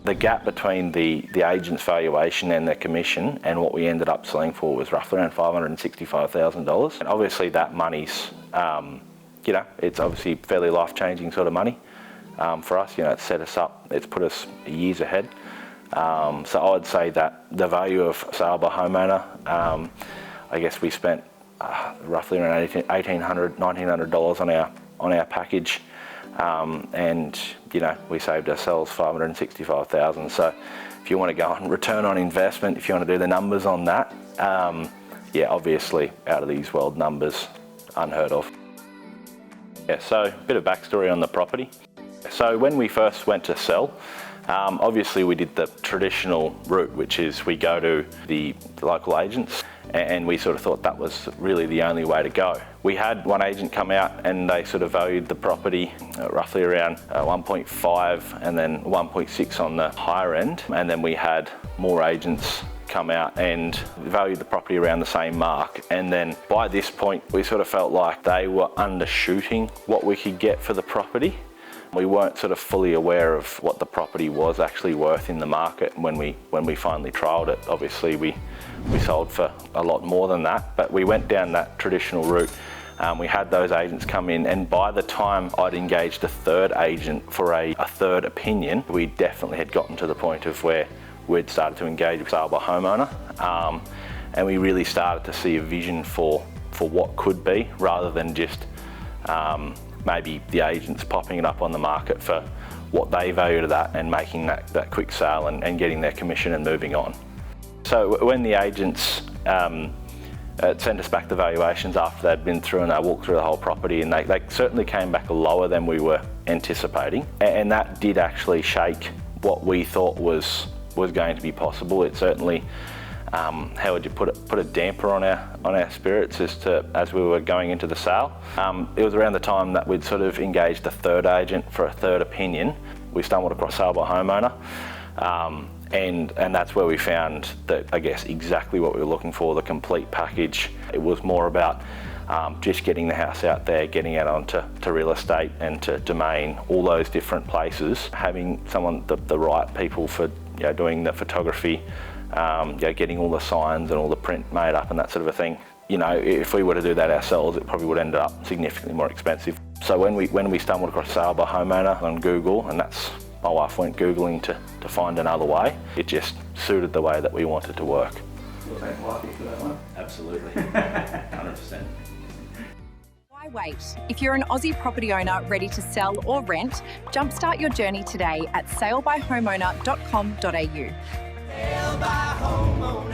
The gap between the agent's valuation and their commission and what we ended up selling for was roughly around $565,000. And obviously that money's, it's obviously fairly life-changing sort of money for us. It's set us up, it's put us years ahead. So I would say that the value of Sale by Homeowner, I guess we spent roughly around $1,800, $1,900 on our package. And we saved ourselves $565,000. So if you want to go on return on investment, if you want to do the numbers on that, obviously out of these world numbers, unheard of. So a bit of backstory on the property. So when we first went to sell, obviously we did the traditional route, which is we go to the local agents, and we sort of thought that was really the only way to go. We had one agent come out and they sort of valued the property roughly around 1.5 and then 1.6 on the higher end. And then we had more agents come out and valued the property around the same mark. And then by this point, we sort of felt like they were undershooting what we could get for the property. We weren't sort of fully aware of what the property was actually worth in the market. When we finally trialled it, obviously we sold for a lot more than that, but we went down that traditional route. We had those agents come in, and by the time I'd engaged a third agent for a third opinion, we definitely had gotten to the point of where we'd started to engage with Sale by Homeowner, and we really started to see a vision for what could be, rather than just maybe the agents popping it up on the market for what they valued it at and making that quick sale and getting their commission and moving on. So when the agents sent us back the valuations after they'd been through and they walked through the whole property, and they certainly came back lower than we were anticipating, and that did actually shake what we thought was going to be possible. It certainly, how would you put it, put a damper on our spirits as we were going into the sale. It was around the time that we'd sort of engaged a third agent for a third opinion. We stumbled across Sale by Homeowner, and that's where we found that, I guess, exactly what we were looking for, the complete package. It was more about just getting the house out there, getting it onto real estate and to Domain, all those different places, having the right people for doing the photography, getting all the signs and all the print made up and that sort of a thing. If we were to do that ourselves, it probably would end up significantly more expensive. So when we stumbled across Sale by Homeowner on Google, and my wife went Googling to find another way, it just suited the way that we wanted to work. We'll thank wifey for that one. Absolutely, 100%. Why wait? If you're an Aussie property owner ready to sell or rent, jumpstart your journey today at SaleByHomeowner.com.au. Sale by Homeowner.